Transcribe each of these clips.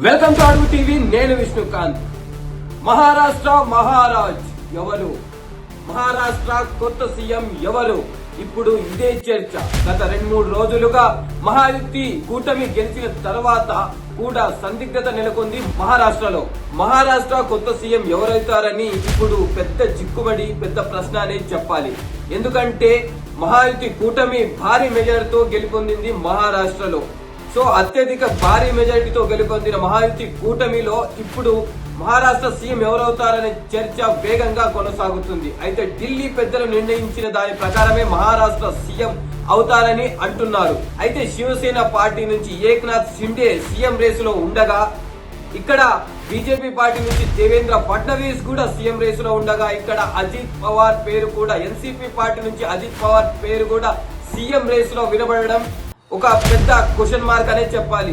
Welcome to అడుగు TV. నేను విష్ణుకాంత్. మహారాష్ట్ర మహారాజ్ ఎవరు? మహారాష్ట్ర కొత్త సీఎం ఎవరు? ఇప్పుడు ఇదే చర్చ. గత 2-3 రోజులుగా మహాయుతి కూటమి గెలిచిన తర్వాత కూడా సందిగ్ధత నెలకొంది మహారాష్ట్రలో. మహారాష్ట్ర కొత్త సీఎం ఎవరైతారని ఇప్పుడు పెద్ద చిక్కుబడి, పెద్ద ప్రశ్న అనేది చెప్పాలి. ఎందుకంటే మహాయుతి కూటమి భారీ మెజారిటీతో గెలుపొందింది మహారాష్ట్రలో. సో అత్యధిక భారీ మెజారిటీతో గెలుపొందిన మహాయుతి కూటమిలో ఇప్పుడు మహారాష్ట్ర సీఎం ఎవరవుతారనే చర్చ వేగంగా కొనసాగుతుంది. అయితే ఢిల్లీ పెద్దలు నిర్ణయించిన దాని ప్రకారమే మహారాష్ట్ర సీఎం అవుతారని అంటున్నారు. అయితే శివసేన పార్టీ నుంచి ఏక్నాథ్ షిండే సీఎం రేసులో ఉండగా, ఇక్కడ బీజేపీ పార్టీ నుంచి దేవేంద్ర ఫడ్నవీస్ కూడా సీఎం రేసులో ఉండగా, ఇక్కడ అజిత్ పవార్ పేరు కూడా, ఎన్సీపీ పార్టీ నుంచి అజిత్ పవార్ పేరు కూడా సీఎం రేసులో వినబడడం ఒక పెద్ద క్వశ్చన్ మార్క్ అనే చెప్పాలి.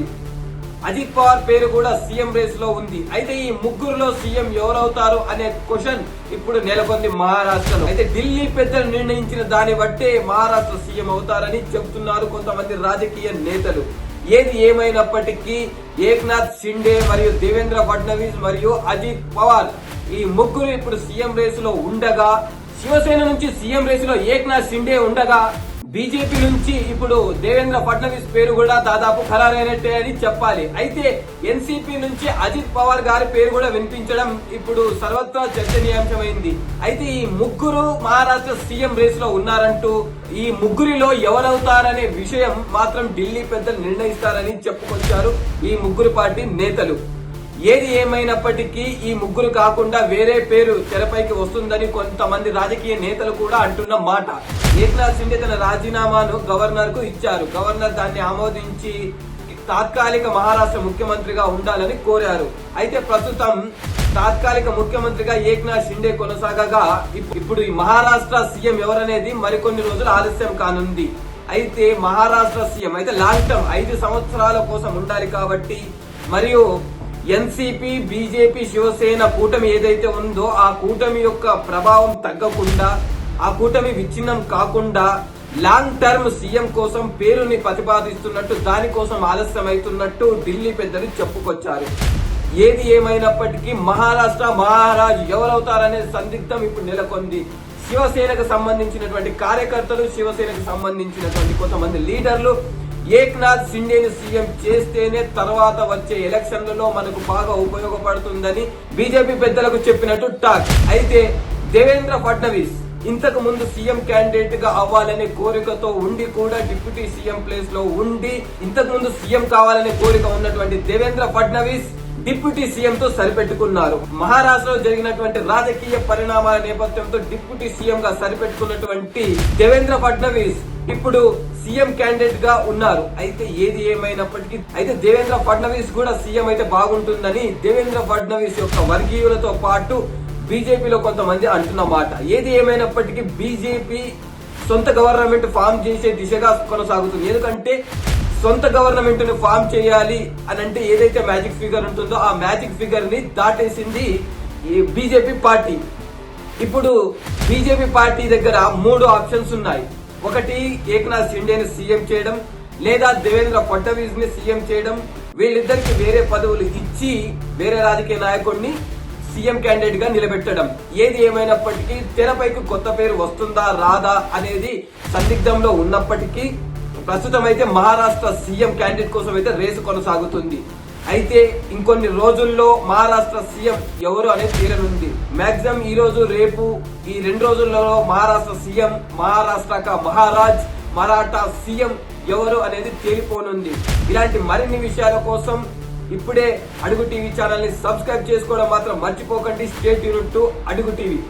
అజిత్ పవార్ పేరు కూడా సీఎం రేస్ లో ఉంది. అయితే ఈ ముగ్గురులో సీఎం ఎవరవుతారు అనే క్వశ్చన్ ఇప్పుడు నెలకొంది మహారాష్ట్రలో. అయితే ఢిల్లీ పెద్దలు నిర్ణయించిన దాన్ని బట్టే మహారాష్ట్ర సీఎం అవుతారని చెబుతున్నారు కొంతమంది రాజకీయ నేతలు. ఏది ఏమైనప్పటికీ ఏక్నాథ్ షిండే మరియు దేవేంద్ర ఫడ్నవీస్ మరియు అజిత్ పవార్ ఈ ముగ్గురు ఇప్పుడు సీఎం రేసు లో ఉండగా, శివసేన నుంచి సీఎం రేసు లో ఏక్నాథ్ షిండే ఉండగా, బీజేపీ నుంచి ఇప్పుడు దేవేంద్ర ఫడ్నవీస్ పేరు కూడా దాదాపు ఖరారైనట్టే అని చెప్పాలి. అయితే ఎన్సీపీ నుంచి అజిత్ పవార్ గారి పేరు కూడా వినిపించడం ఇప్పుడు సర్వత్రా చర్చనీయాంశమైంది. అయితే ఈ ముగ్గురు మహారాష్ట్ర సీఎం రేస్ లో ఉన్నారంటూ, ఈ ముగ్గురిలో ఎవరవుతారనే విషయం మాత్రం ఢిల్లీ పెద్దలు నిర్ణయిస్తారని చెప్పుకొచ్చారు ఈ ముగ్గురు పార్టీ నేతలు. ఏది ఏమైనప్పటికీ ఈ ముగ్గురు కాకుండా వేరే పేరు తెరపైకి వస్తుందని కొంతమంది రాజకీయ నేతలు కూడా అంటున్న మాట. ఏక్నాథ్ షిండే తన రాజీనామాను గవర్నర్ కు ఇచ్చారు. గవర్నర్ దాన్ని ఆమోదించి తాత్కాలిక మహారాష్ట్ర ముఖ్యమంత్రిగా ఉండాలని కోరారు. అయితే ప్రస్తుతం తాత్కాలిక ముఖ్యమంత్రిగా ఏక్నాథ్ షిండే కొనసాగగా, ఇప్పుడు ఈ మహారాష్ట్ర సీఎం ఎవరనేది మరికొన్ని రోజులు ఆలస్యం కానుంది. అయితే మహారాష్ట్ర సీఎం అయితే లాంగ్ టర్మ్ 5 సంవత్సరాల కోసం ఉండాలి కాబట్టి, మరియు ఎన్సీపీ, బీజేపీ, శివసేన కూటమి ఏదైతే ఉందో ఆ కూటమి యొక్క ప్రభావం తగ్గకుండా, ఆ కూటమి విచ్ఛిన్నం కాకుండా లాంగ్ టర్మ్ సీఎం కోసం పేరుని ప్రతిపాదిస్తున్నట్టు, దానికోసం ఆలస్యం అవుతున్నట్టు ఢిల్లీ పెద్దలు చెప్పుకొచ్చారు. ఏది ఏమైనప్పటికీ మహారాష్ట్ర మహారాజ్ ఎవరవుతారనే సందిగ్ధం ఇప్పుడు నెలకొంది. శివసేనకు సంబంధించినటువంటి కార్యకర్తలు, శివసేనకు సంబంధించినటువంటి కొంతమంది లీడర్లు ఏక్నాథ్ షిండేని సీఎం చేస్తేనే తర్వాత వచ్చే ఎలక్షన్లలో మనకు బాగా ఉపయోగపడుతుందని బీజేపీ పెద్దలకు చెప్పినట్టు టాక్. అయితే దేవేంద్ర ఫడ్నవీస్ ఇంతకు ముందు సీఎం క్యాండిడేట్ గా అవ్వాలనే కోరికతో ఉండి కూడా డిప్యూటీ సీఎం ప్లేస్ లో ఉండి, ఇంతకు ముందు సీఎం కావాలనే కోరిక ఉన్నటువంటి దేవేంద్ర ఫడ్నవీస్ డిప్యూటీ సీఎం తో సరిపెట్టుకున్నారు. మహారాష్ట్రలో జరిగినటువంటి రాజకీయ పరిణామాల నేపథ్యంతో డిప్యూటీ సీఎం గా సరిపెట్టుకున్నటువంటి దేవేంద్ర ఫడ్నవీస్ ఇప్పుడు సీఎం క్యాండిడేట్ గా ఉన్నారు. అయితే ఏది ఏమైనప్పటికీ అయితే దేవేంద్ర ఫడ్నవీస్ కూడా సీఎం అయితే బాగుంటుందని దేవేంద్ర ఫడ్నవీస్ యొక్క వర్గీయులతో పాటు బీజేపీలో కొంతమంది అంటున్న మాట. ఏది ఏమైనప్పటికీ బీజేపీ సొంత గవర్నమెంట్ ఫామ్ చేసే దిశగా కొనసాగుతుంది. ఎందుకంటే సొంత గవర్నమెంట్ ని ఫామ్ చేయాలి అని అంటే ఏదైతే మ్యాజిక్ ఫిగర్ ఉంటుందో ఆ మ్యాజిక్ ఫిగర్ ని దాటేసింది ఈ బీజేపీ పార్టీ. ఇప్పుడు బీజేపీ పార్టీ దగ్గర 3 ఆప్షన్స్ ఉన్నాయి. ఒకటి ఏక్నాథ్ షిండేని సీఎం చేయడం, లేదా దేవేంద్ర ఫడ్నవీస్ ని సీఎం చేయడం, వీళ్ళిద్దరికి వేరే పదవులు ఇచ్చి వేరే రాజకీయ నాయకుడిని సీఎం క్యాండిడేట్ గా నిలబెట్టడం. ఏది ఏమైనప్పటికీ తెరపైకి కొత్త పేరు వస్తుందా రాదా అనేది సందిగ్ధంలో ఉన్నప్పటికీ ప్రస్తుతం అయితే మహారాష్ట్ర సీఎం క్యాండిడేట్ కోసం అయితే రేసు కొనసాగుతుంది. అయితే ఇంకొన్ని రోజుల్లో మహారాష్ట్ర సీఎం ఎవరు అనేది తేలనుంది. మాక్సిమం ఈ రోజు రేపు ఈ 2 రోజుల్లో మహారాష్ట్ర సీఎం, మహారాష్ట్ర మహారాజ్, మరాఠా సీఎం ఎవరు అనేది తేలిపోనుంది. ఇలాంటి మరిన్ని విషయాల కోసం ఇప్పుడే అడుగు టీవీ ఛానల్ ని సబ్స్క్రైబ్ చేసుకోవడం మాత్రం మర్చిపోకండి. స్టే ట్యూన్డ్ టు అడుగు టీవీ.